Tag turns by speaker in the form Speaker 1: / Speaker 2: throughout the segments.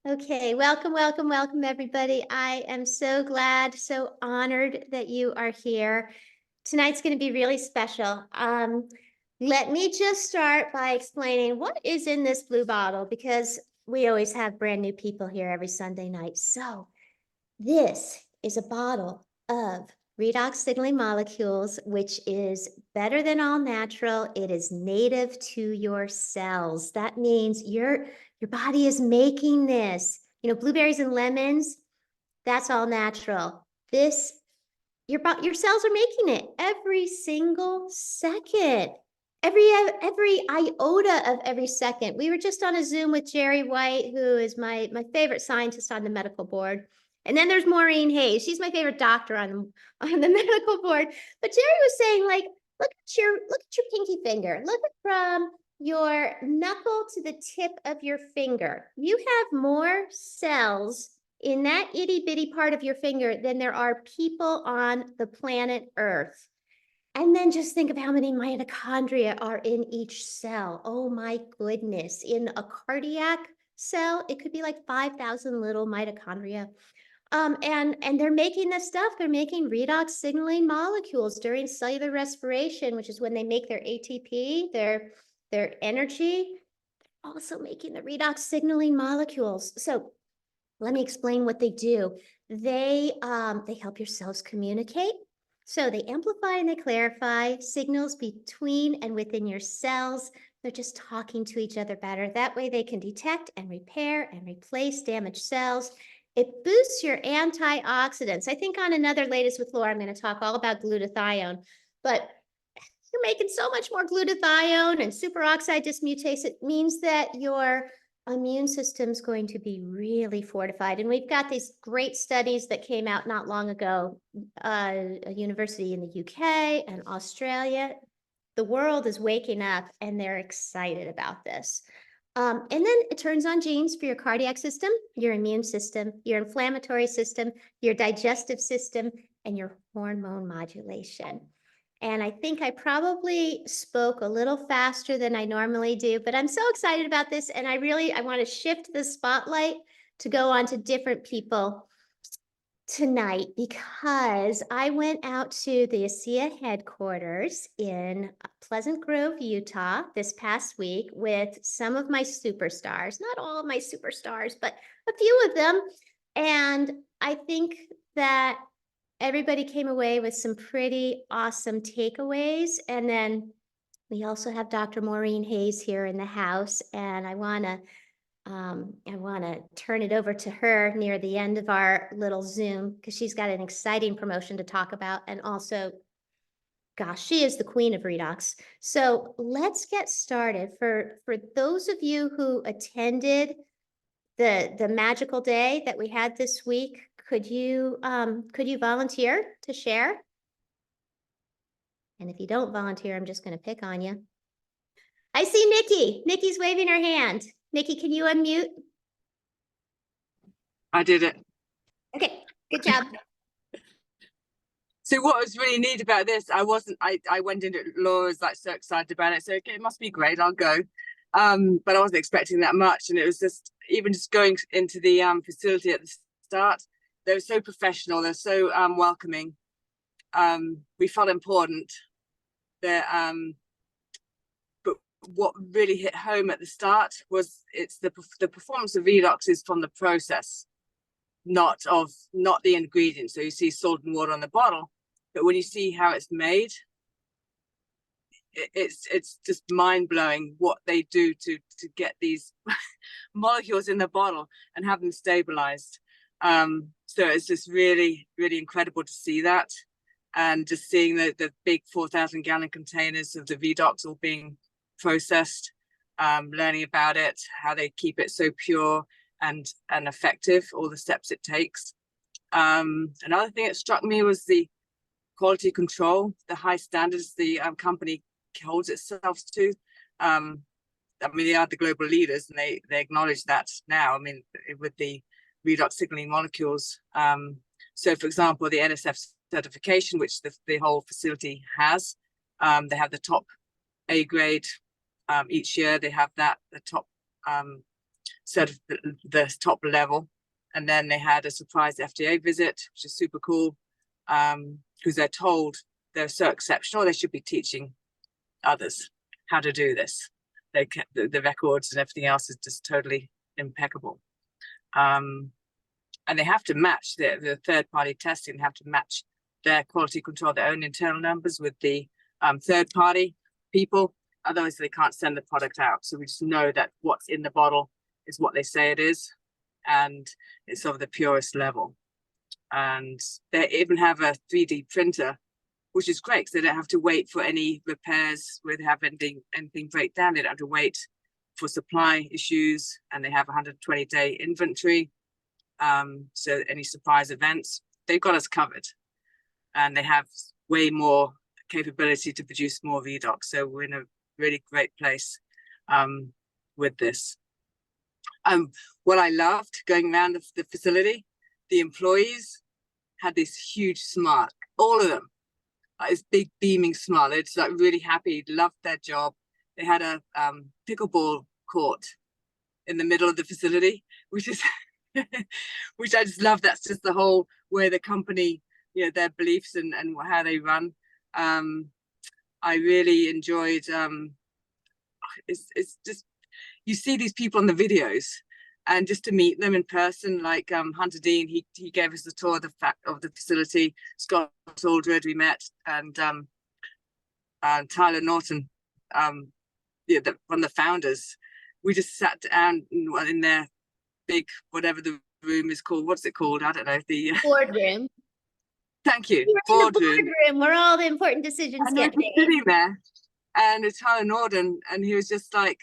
Speaker 1: Okay, welcome, welcome, welcome, everybody. I am so glad, so honored that you are here. Tonight's going to be really special. Let me just start by explaining what is in this blue bottle, because we always have brand new people here every Sunday night. So this is a bottle of redox signaling molecules, which is better than all natural. It is native to your cells. That means your body is making this. You know, blueberries and lemons, that's all natural. This, your cells are making it every single second. Every iota of every second. We were just on a Zoom with Jerry White, who is my favorite scientist on the medical board. And then there's Maureen Hayes. She's my favorite doctor on the medical board. But Jerry was saying, like, look at your pinky finger. Look at from your knuckle to the tip of your finger. You have more cells in that itty bitty part of your finger than there are people on the planet Earth. And then just think of how many mitochondria are in each cell. Oh my goodness. In a cardiac cell, it could be like 5,000 little mitochondria. And they're making this stuff. They're making redox signaling molecules during cellular respiration, which is when they make their ATP, their energy. They're also making the redox signaling molecules. So let me explain what they do. They help your cells communicate. So they amplify and they clarify signals between and within your cells. They're just talking to each other better. That way they can detect and repair and replace damaged cells. It boosts your antioxidants. I think on another Latest with Laura, I'm going to talk all about glutathione, but you're making so much more glutathione and superoxide dismutase. It means that your immune system's going to be really fortified. And we've got these great studies that came out not long ago, a university in the UK and Australia. The world is waking up and they're excited about this. And then it turns on genes for your cardiac system, your immune system, your inflammatory system, your digestive system, and your hormone modulation. And I think I probably spoke a little faster than I normally do, but I'm so excited about this. And I want to shift the spotlight to go on to different people tonight, because I went out to the ASEA headquarters in Pleasant Grove, Utah this past week with some of my superstars, not all of my superstars, but a few of them. And I think that everybody came away with some pretty awesome takeaways. And then we also have Dr. Maureen Hayes here in the house, and I want to turn it over to her near the end of our little Zoom, because she's got an exciting promotion to talk about. And also, gosh, she is the queen of redox. So let's get started. For those of you who attended the magical day that we had this week, could you volunteer to share? And if you don't volunteer, I'm just going to pick on you. I see Nikki. Nikki's waving her hand. Nikki, can you unmute?
Speaker 2: I did it.
Speaker 1: Okay, good job.
Speaker 2: So what was really neat about this, I went into Laura's like so excited about it. So okay, it must be great, I'll go. But I wasn't expecting that much. And it was just, even just going into the facility at the start, they were so professional, they're so welcoming. We felt important. But what really hit home at the start was the performance of redox is from the process, not the ingredients. So you see salt and water on the bottle, but when you see how it's made, it's just mind-blowing what they do to get these molecules in the bottle and have them stabilized. So it's just really, really incredible to see that, and just seeing the big 4,000 gallon containers of the redox all being processed, learning about it, how they keep it so pure and effective, all the steps it takes. Another thing that struck me was the quality control, the high standards the company holds itself to. I mean, they are the global leaders, and they acknowledge that now. I mean, with the redox signaling molecules. So, for example, the NSF certification, which the whole facility has, they have the top A grade. Each year they have the top the top level. And then they had a surprise FDA visit, which is super cool, because they're told they're so exceptional, they should be teaching others how to do this. The records and everything else is just totally impeccable. And they have to match the third-party testing. They have to match their quality control, their own internal numbers with the third-party people. Otherwise, they can't send the product out. So we just know that what's in the bottle is what they say it is, and it's of the purest level. And they even have a 3D printer, which is great because they don't have to wait for any repairs where they have anything break down. They don't have to wait for supply issues, and they have 120-day inventory. So any surprise events, they've got us covered, and they have way more capability to produce more VDOC. So we're in a really great place with this. What I loved going around the facility, the employees had this huge smile, all of them, like this big beaming smile. They're just like really happy, loved their job. They had a pickleball court in the middle of the facility, which is which I just love. That's just the whole way the company, you know, their beliefs and how they run. I really enjoyed. It's just, you see these people on the videos, and just to meet them in person, like Hunter Dean, he gave us the tour of the facility. Scott Aldred we met, and Tyler Norton, yeah, one of the founders. We just sat down in their big, whatever the room is called. What's it called? I don't know. The
Speaker 1: Boardroom.
Speaker 2: thank you.
Speaker 1: You're in the boardroom where all the important decisions
Speaker 2: And
Speaker 1: get
Speaker 2: we're
Speaker 1: made.
Speaker 2: sitting there, and it's Tyler Norton, and he was just like,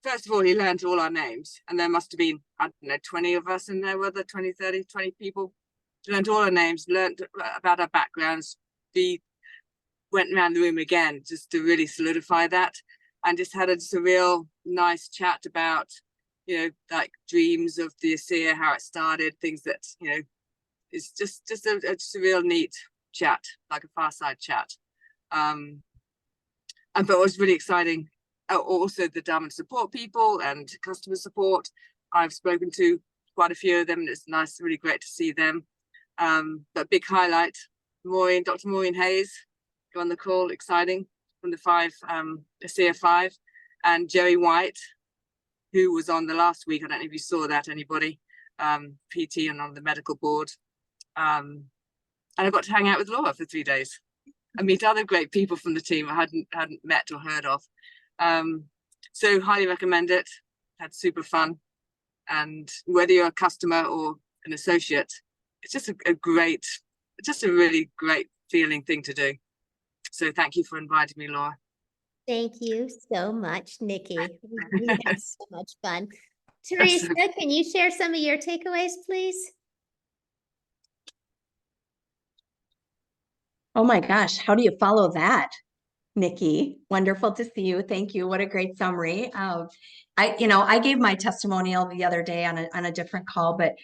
Speaker 2: first of all, he learned all our names, and there must have been, I don't know, 20 of us in there, whether 20, 30, 20 people. Learned all our names, learned about our backgrounds. We went around the room again just to really solidify that, and just had just a real nice chat about, you know, like dreams of the ASEA, how it started, things that, you know, it's just a real neat chat, like a fireside chat. And but it was really exciting. Also the dominant support people and customer support. I've spoken to quite a few of them, and it's nice, really great to see them. But big highlight, Dr. Maureen Hayes on the call, exciting, from the ASEA 5, and Jerry White, who was on the last week. I don't know if you saw that, anybody, PT and on the medical board. And I got to hang out with Laura for 3 days and meet other great people from the team I hadn't met or heard of. So highly recommend it. Had super fun. And whether you're a customer or an associate, it's just a really great feeling thing to do. So thank you for inviting me, Laura.
Speaker 1: Thank you so much, Nikki. We had so much fun. Teresa, can you share some of your takeaways, please?
Speaker 3: Oh my gosh, how do you follow that, Nikki? Wonderful to see you. Thank you. What a great summary. I gave my testimonial the other day on a different call, but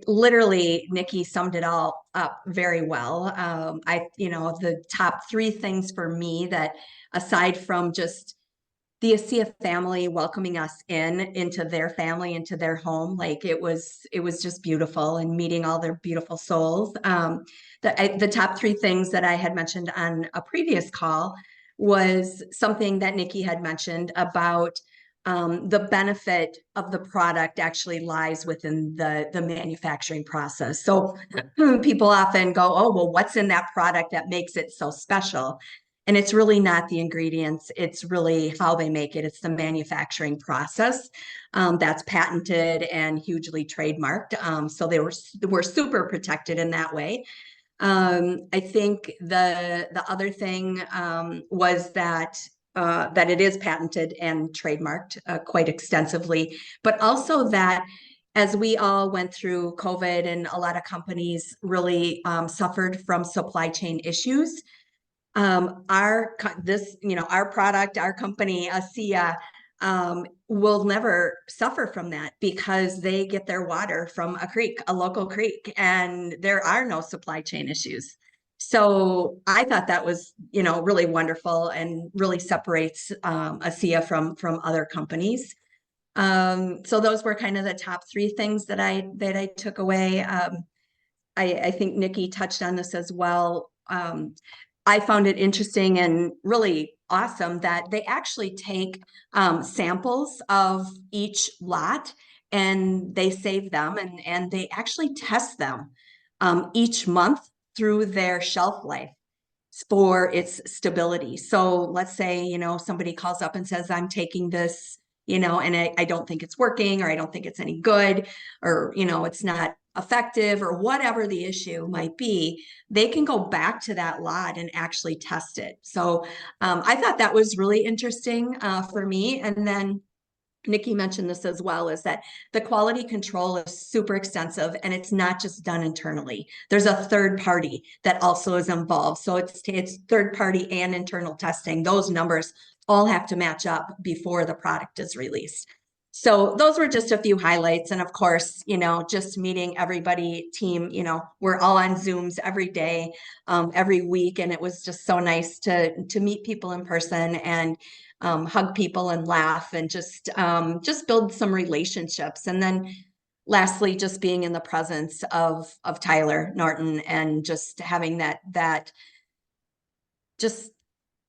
Speaker 3: literally, Nikki summed it all up very well. The top 3 things for me that, aside from just the ASEA family welcoming us into their family, into their home, like it was just beautiful, and meeting all their beautiful souls. The top 3 things that I had mentioned on a previous call was something that Nikki had mentioned about the benefit of the product actually lies within the manufacturing process. So people often go, oh, well, what's in that product that makes it so special? And it's really not the ingredients. It's really how they make it. It's the manufacturing process that's patented and hugely trademarked. So we're super protected in that way. I think the other thing was that it is patented and trademarked quite extensively, but also that as we all went through COVID and a lot of companies really suffered from supply chain issues, our product, our company, ASEA, will never suffer from that because they get their water from a local creek, and there are no supply chain issues. So I thought that was, really wonderful and really separates ASEA from other companies. So those were kind of the top three things that I took away. I think Nikki touched on this as well. I found it interesting and really awesome that they actually take samples of each lot and they save them and they actually test them each month through their shelf life for its stability. So let's say, somebody calls up and says, I'm taking this, and I don't think it's working, or I don't think it's any good, or, it's not effective, or whatever the issue might be, they can go back to that lot and actually test it. So I thought that was really interesting for me. And then Nikki mentioned this as well, is that the quality control is super extensive and it's not just done internally. There's a third party that also is involved. So it's third party and internal testing. Those numbers all have to match up before the product is released. So those were just a few highlights. And of course, just meeting everybody, team, we're all on Zooms every day, every week. And it was just so nice to meet people in person and hug people and laugh and just build some relationships. And then lastly, just being in the presence of Tyler Norton and just having that just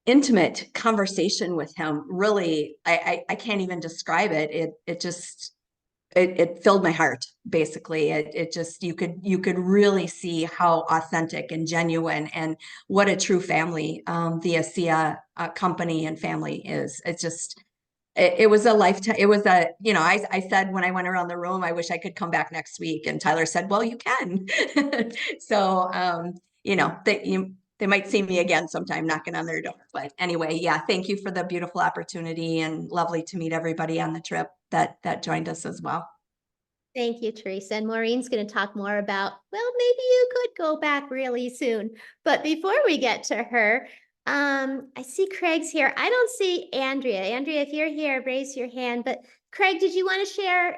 Speaker 3: intimate conversation with him. Really, I can't even describe it. It filled my heart. Basically, it just, you could really see how authentic and genuine and what a true family the ASEA company and family is. It's just, it was a lifetime. It was I said when I went around the room, I wish I could come back next week. And Tyler said, well, you can. So, they might see me again sometime knocking on their door. But anyway, yeah, thank you for the beautiful opportunity and lovely to meet everybody on the trip that joined us as well.
Speaker 1: Thank you, Teresa. And Maureen's going to talk more about, well, maybe you could go back really soon. But before we get to her, I see Craig's here. I don't see Andrea. Andrea, if you're here, raise your hand. But Craig, did you want to share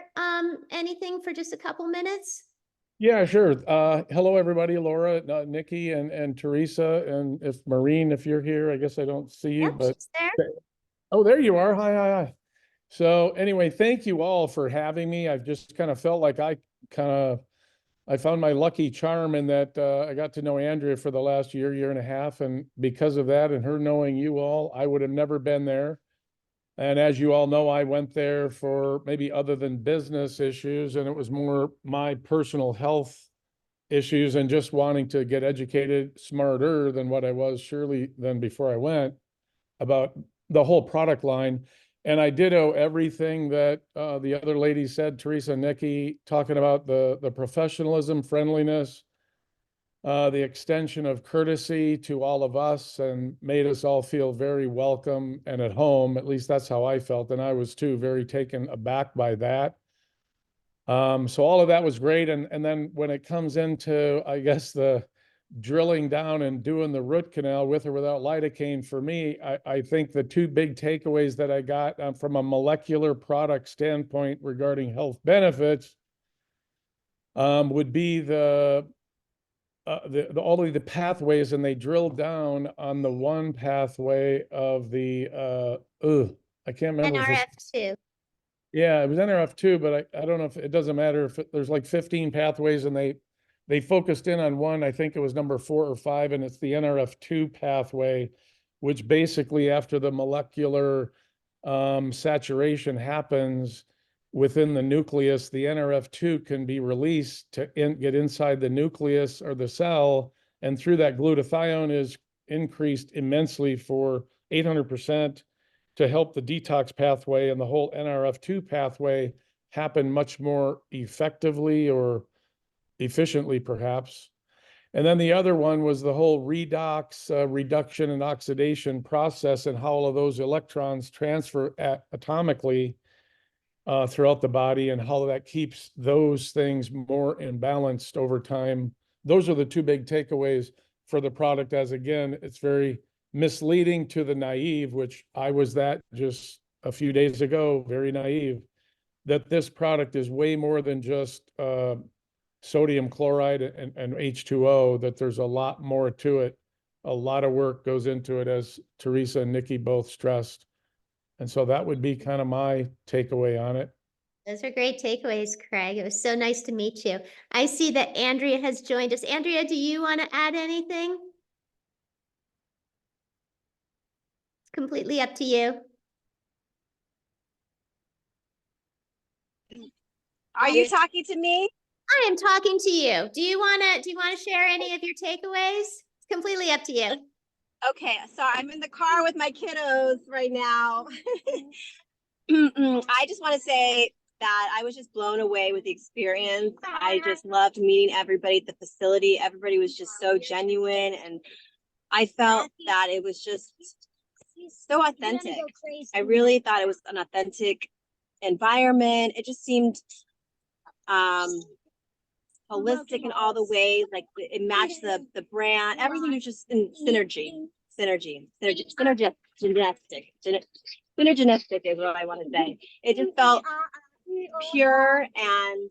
Speaker 1: anything for just a couple minutes?
Speaker 4: Yeah, sure. Hello, everybody. Laura, Nikki, and Teresa, and if Maureen, if you're here, I guess I don't see you,
Speaker 1: Yep,
Speaker 4: but
Speaker 1: she's there.
Speaker 4: oh, there you are. Hi. So anyway, thank you all for having me. I've just kind of felt like I found my lucky charm in that I got to know Andrea for the last year and a half, and because of that and her knowing you all, I would have never been there. And as you all know, I went there for maybe other than business issues, and it was more my personal health issues and just wanting to get educated smarter than what I was surely than before I went about the whole product line. And I ditto everything that the other ladies said, Teresa and Nikki, talking about the professionalism, friendliness, the extension of courtesy to all of us, and made us all feel very welcome and at home. At least that's how I felt. And I was too very taken aback by that. So all of that was great. And then when it comes into, I guess, the drilling down and doing the root canal with or without lidocaine, for me, I think the two big takeaways that I got from a molecular product standpoint regarding health benefits would be all of the pathways, and they drilled down on the one pathway of the I can't remember.
Speaker 1: NRF2.
Speaker 4: Yeah, it was NRF2, but I don't know if it doesn't matter if there's like 15 pathways, and they focused in on one. I think it was number 4 or 5, and it's the NRF2 pathway, which basically after the molecular saturation happens within the nucleus, the NRF2 can be released to get inside the nucleus or the cell, and through that glutathione is increased immensely for 800%. To help the detox pathway and the whole NRF2 pathway happen much more effectively or efficiently, perhaps. And then the other one was the whole redox, reduction and oxidation process, and how all of those electrons transfer atomically throughout the body, and how that keeps those things more imbalanced over time. Those are the two big takeaways for the product, as again, it's very misleading to the naive, which I was that just a few days ago, very naive, that this product is way more than just sodium chloride and H2O, that there's a lot more to it. A lot of work goes into it, as Teresa and Nikki both stressed. And so that would be kind of my takeaway on it.
Speaker 1: Those are great takeaways, Craig. It was so nice to meet you. I see that Andrea has joined us. Andrea, do you want to add anything? It's completely up to you.
Speaker 5: Are you talking to me?
Speaker 1: I am talking to you. Do you want to share any of your takeaways? It's completely up to you.
Speaker 5: Okay, so I'm in the car with my kiddos right now. I just want to say that I was just blown away with the experience. I just loved meeting everybody at the facility. Everybody was just so genuine, and I felt that it was just so authentic. I really thought it was an authentic environment. It just seemed holistic in all the ways, like it matched the brand. Everything was just in synergistic is what I want to say. It just felt pure, and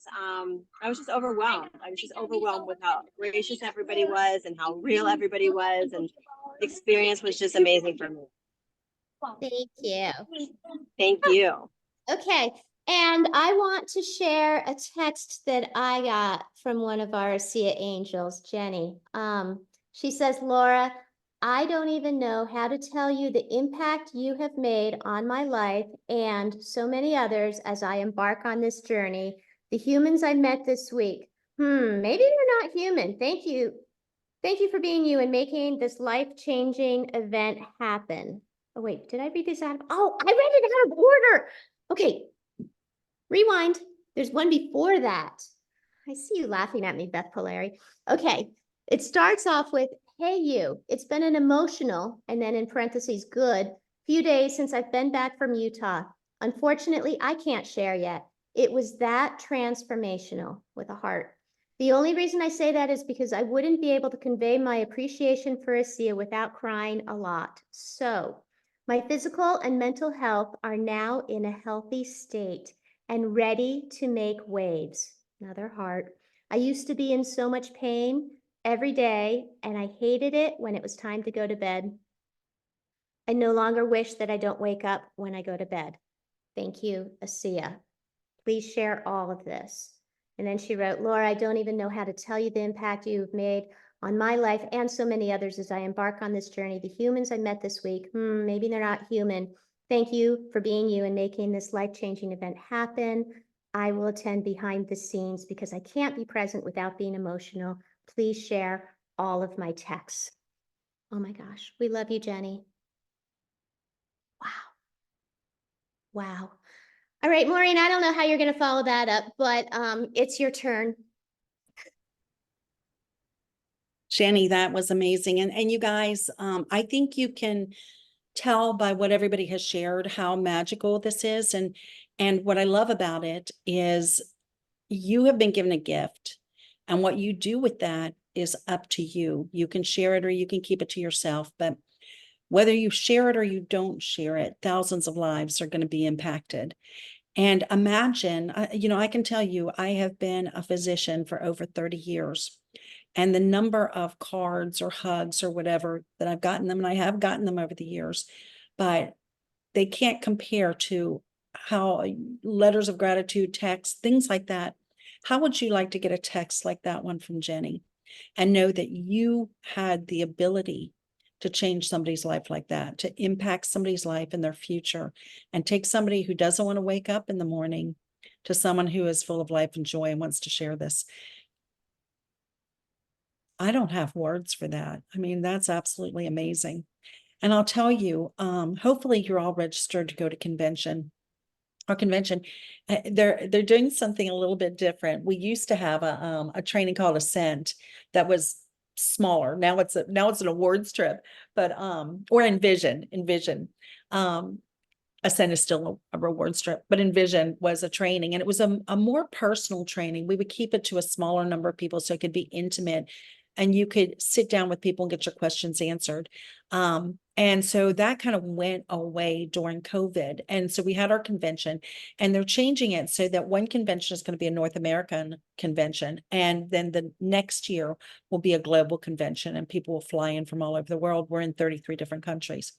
Speaker 5: I was just overwhelmed. I was just overwhelmed with how gracious everybody was and how real everybody was, and the experience was just amazing for me.
Speaker 1: Thank you.
Speaker 5: Thank you.
Speaker 1: Okay, and I want to share a text that I got from one of our ASEA angels, Jenny. She says, Laura, I don't even know how to tell you the impact you have made on my life and so many others as I embark on this journey. The humans I met this week. Maybe they're not human. Thank you. Thank you for being you and making this life-changing event happen. Oh, wait, did I read this out? Oh, I read it out of order. Okay, rewind. There's one before that. I see you laughing at me, Beth Polari. Okay, it starts off with, hey you, it's been an emotional, and then in parentheses, good, few days since I've been back from Utah. Unfortunately, I can't share yet. It was that transformational with a heart. The only reason I say that is because I wouldn't be able to convey my appreciation for ASEA without crying a lot. So, my physical and mental health are now in a healthy state and ready to make waves. Another heart. I used to be in so much pain every day, and I hated it when it was time to go to bed. I no longer wish that I don't wake up when I go to bed. Thank you, ASEA. Please share all of this. And then she wrote, Laura, I don't even know how to tell you the impact you've made on my life and so many others as I embark on this journey. The humans I met this week, maybe they're not human. Thank you for being you and making this life-changing event happen. I will attend behind the scenes because I can't be present without being emotional. Please share all of my texts. Oh my gosh, we love you, Jenny. Wow. Wow. All right, Maureen, I don't know how you're going to follow that up, but it's your turn.
Speaker 6: Jenny, that was amazing. And you guys, I think you can tell by what everybody has shared how magical this is. And what I love about it is you have been given a gift. And what you do with that is up to you. You can share it or you can keep it to yourself. But whether you share it or you don't share it, thousands of lives are going to be impacted. And imagine, I can tell you, I have been a physician for over 30 years. And the number of cards or hugs or whatever that I've gotten them, and I have gotten them over the years, but they can't compare to how letters of gratitude, texts, things like that. How would you like to get a text like that one from Jenny and know that you had the ability to change somebody's life like that, to impact somebody's life in their future, and take somebody who doesn't want to wake up in the morning to someone who is full of life and joy and wants to share this? I don't have words for that. I mean, that's absolutely amazing. And I'll tell you, hopefully you're all registered to go to convention. They're doing something a little bit different. We used to have a training called Ascent that was smaller. Now it's an awards trip, but or Envision. Ascent is still a reward strip, but Envision was a training, and it was a more personal training. We would keep it to a smaller number of people so it could be intimate and you could sit down with people and get your questions answered. And so that kind of went away during COVID. And so we had our convention, and they're changing it so that one convention is going to be a North American convention. And then the next year will be a global convention, and people will fly in from all over the world. We're in 33 different countries.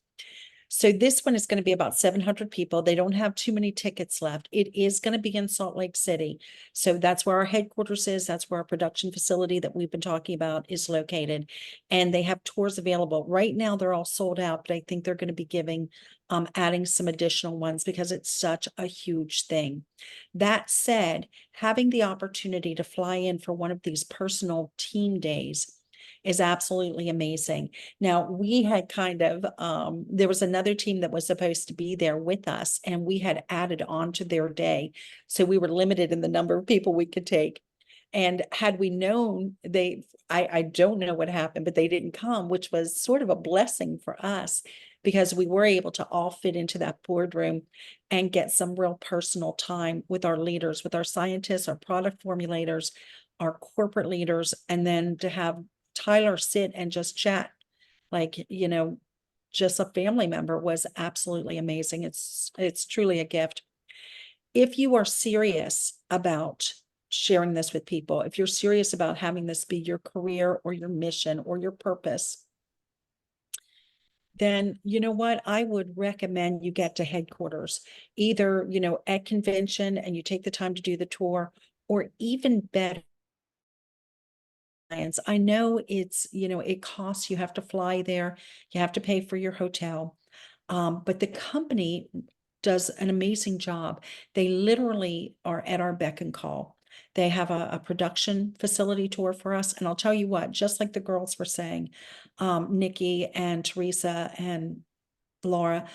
Speaker 6: So this one is going to be about 700 people. They don't have too many tickets left. It is going to be in Salt Lake City. So that's where our headquarters is. That's where our production facility that we've been talking about is located. And they have tours available. Right now, they're all sold out, but I think they're going to be adding some additional ones because it's such a huge thing. That said, having the opportunity to fly in for one of these personal team days is absolutely amazing. Now, we had there was another team that was supposed to be there with us, and we had added on to their day. So we were limited in the number of people we could take. And had we known I don't know what happened, but they didn't come, which was sort of a blessing for us because we were able to all fit into that boardroom and get some real personal time with our leaders, with our scientists, our product formulators, our corporate leaders, and then to have Tyler sit and just chat like, just a family member was absolutely amazing. It's truly a gift. If you are serious about sharing this with people, if you're serious about having this be your career or your mission or your purpose, then you know what? I would recommend you get to headquarters, either, at convention and you take the time to do the tour, or even better, clients. I know it costs, you have to fly there, you have to pay for your hotel. But the company does an amazing job. They literally are at our beck and call. They have a production facility tour for us. And I'll tell you what, just like the girls were saying, Nikki and Teresa and Laura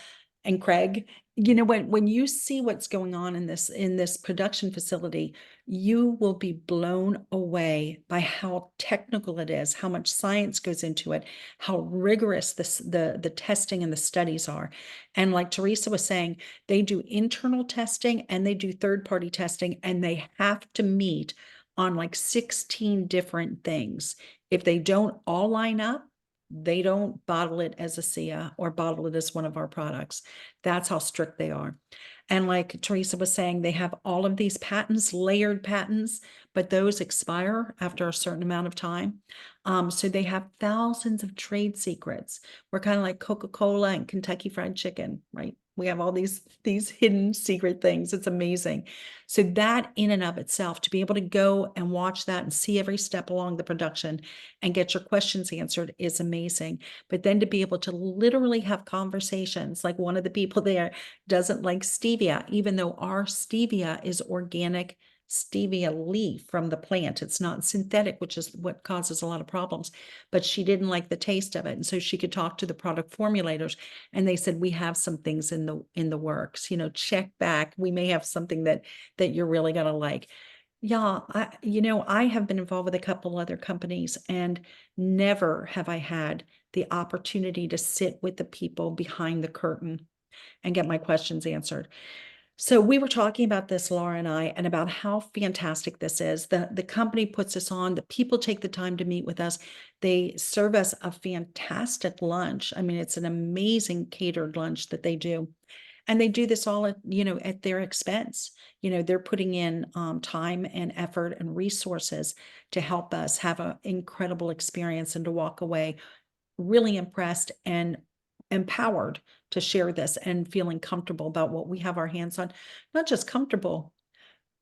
Speaker 6: and Craig, when you see what's going on in this production facility, you will be blown away by how technical it is, how much science goes into it, how rigorous the testing and the studies are. And like Teresa was saying, they do internal testing and they do third-party testing, and they have to meet on like 16 different things. If they don't all line up, they don't bottle it as a SIA or bottle it as one of our products. That's how strict they are. And like Teresa was saying, they have all of these patents, layered patents, but those expire after a certain amount of time. So they have thousands of trade secrets. We're kind of like Coca-Cola and Kentucky Fried Chicken, right? We have all these hidden secret things. It's amazing. So that in and of itself, to be able to go and watch that and see every step along the production and get your questions answered is amazing. But then to be able to literally have conversations, like one of the people there doesn't like stevia, even though our stevia is organic stevia leaf from the plant. It's not synthetic, which is what causes a lot of problems, but she didn't like the taste of it. And so she could talk to the product formulators, and they said, we have some things in the works, check back. We may have something that you're really going to like. Yeah, I have been involved with a couple other companies, and never have I had the opportunity to sit with the people behind the curtain and get my questions answered. So we were talking about this, Laura and I, and about how fantastic this is. The company puts us on, the people take the time to meet with us. They serve us a fantastic lunch. I mean, it's an amazing catered lunch that they do. And they do this all at their expense. They're putting in time and effort and resources to help us have an incredible experience and to walk away really impressed and empowered to share this and feeling comfortable about what we have our hands on. Not just comfortable,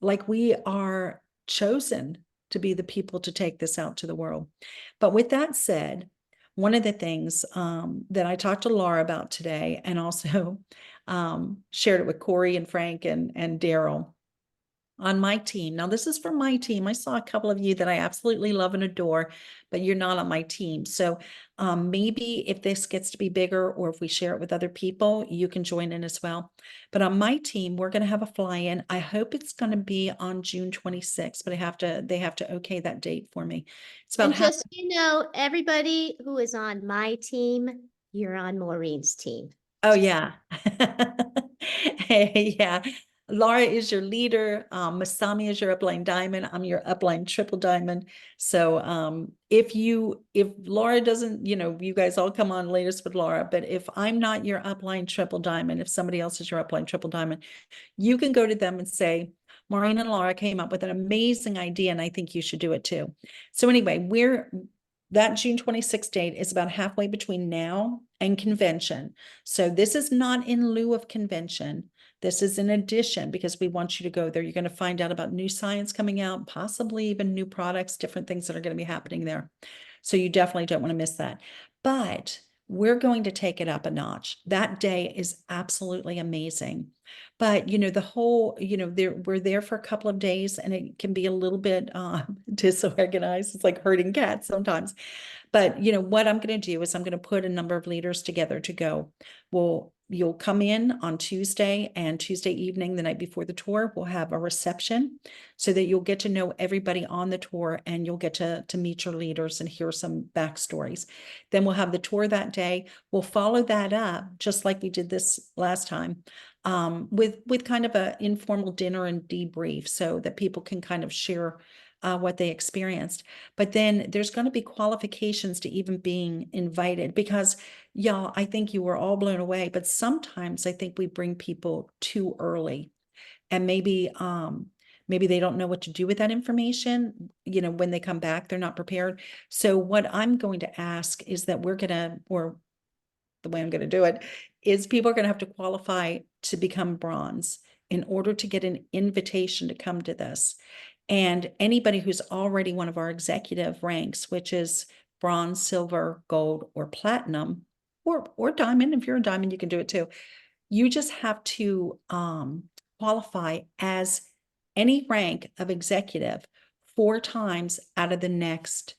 Speaker 6: like we are chosen to be the people to take this out to the world. But with that said, one of the things that I talked to Laura about today, and also shared it with Corey and Frank and Daryl on my team. Now, this is for my team. I saw a couple of you that I absolutely love and adore, but you're not on my team. So maybe if this gets to be bigger, or if we share it with other people, you can join in as well. But on my team, we're going to have a fly-in. I hope it's going to be on June 26th, but they have to okay that date for me. It's about
Speaker 1: And just so you know, everybody who is on my team, you're on Maureen's team.
Speaker 6: Oh, yeah. Yeah. Laura is your leader. Masami is your upline diamond. I'm your upline triple diamond. So if Laura doesn't, you guys all come on latest with Laura, but if I'm not your upline triple diamond, if somebody else is your upline triple diamond, you can go to them and say, Maureen and Laura came up with an amazing idea, and I think you should do it too. So anyway, that June 26th date is about halfway between now and convention. So this is not in lieu of convention. This is in addition, because we want you to go there. You're going to find out about new science coming out, possibly even new products, different things that are going to be happening there. So you definitely don't want to miss that. But we're going to take it up a notch. That day is absolutely amazing. But the whole, we're there for a couple of days, and it can be a little bit disorganized. It's like herding cats sometimes. But what I'm going to do is I'm going to put a number of leaders together to go. Well, you'll come in on Tuesday, and Tuesday evening, the night before the tour, we'll have a reception so that you'll get to know everybody on the tour, and you'll get to meet your leaders and hear some backstories. Then we'll have the tour that day. We'll follow that up, just like we did this last time, with kind of an informal dinner and debrief so that people can kind of share what they experienced. But then there's going to be qualifications to even being invited, because y'all, I think you were all blown away, but sometimes I think we bring people too early, and maybe they don't know what to do with that information. When they come back, they're not prepared. So what I'm going to ask is that the way I'm going to do it is people are going to have to qualify to become bronze in order to get an invitation to come to this. And anybody who's already one of our executive ranks, which is bronze, silver, gold, or platinum, or diamond. If you're a diamond, you can do it too. You just have to qualify as any rank of executive 4 times out of the next,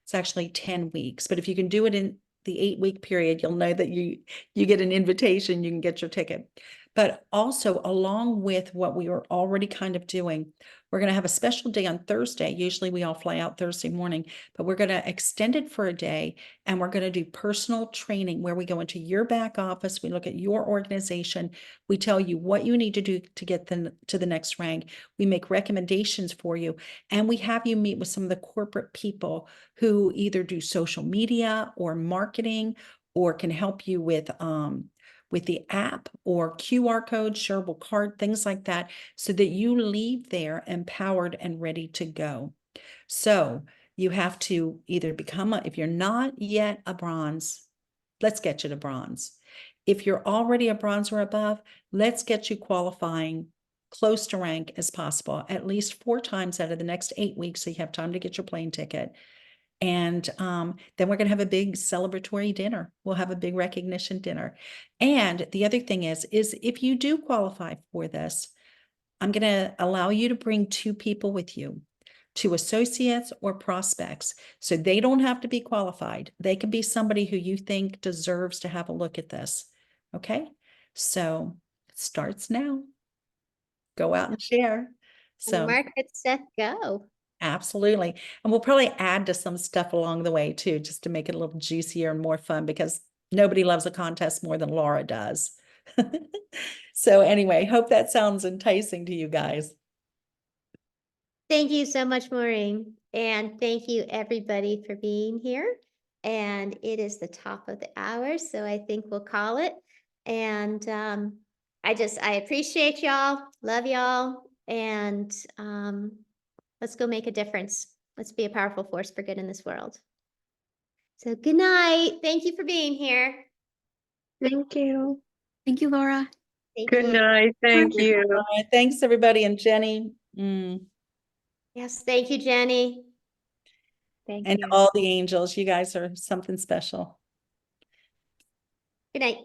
Speaker 6: it's actually 10 weeks. But if you can do it in the 8-week period, you'll know that you get an invitation, you can get your ticket. But also, along with what we were already kind of doing, we're going to have a special day on Thursday. Usually we all fly out Thursday morning, but we're going to extend it for a day, and we're going to do personal training where we go into your back office. We look at your organization. We tell you what you need to do to get to the next rank. We make recommendations for you, and we have you meet with some of the corporate people who either do social media or marketing, or can help you with the app or QR code, shareable card, things like that, so that you leave there empowered and ready to go. So you have to either become if you're not yet a bronze, let's get you to bronze. If you're already a bronze or above, let's get you qualifying close to rank as possible, at least 4 times out of the next 8 weeks, so you have time to get your plane ticket. And then we're going to have a big celebratory dinner. We'll have a big recognition dinner. And the other thing is if you do qualify for this, I'm going to allow you to bring 2 people with you, 2 associates or prospects. So they don't have to be qualified. They can be somebody who you think deserves to have a look at this. Okay. So it starts now. Go out and share. So
Speaker 1: Mark it, set, go.
Speaker 6: absolutely. And we'll probably add to some stuff along the way too, just to make it a little juicier and more fun, because nobody loves a contest more than Laura does. So anyway, hope that sounds enticing to you guys.
Speaker 1: Thank you so much, Maureen. And thank you everybody for being here. And it is the top of the hour, so I think we'll call it. And I appreciate y'all, love y'all, and let's go make a difference. Let's be a powerful force for good in this world. So good night. Thank you for being here.
Speaker 7: Thank you.
Speaker 8: Thank you, Laura.
Speaker 1: Thank
Speaker 7: Good
Speaker 1: you.
Speaker 7: night. Thank you.
Speaker 6: Thanks, everybody. And Jenny,
Speaker 1: Yes, thank you, Jenny.
Speaker 8: Thank
Speaker 6: and
Speaker 8: you.
Speaker 6: all the angels. You guys are something special.
Speaker 1: Good night.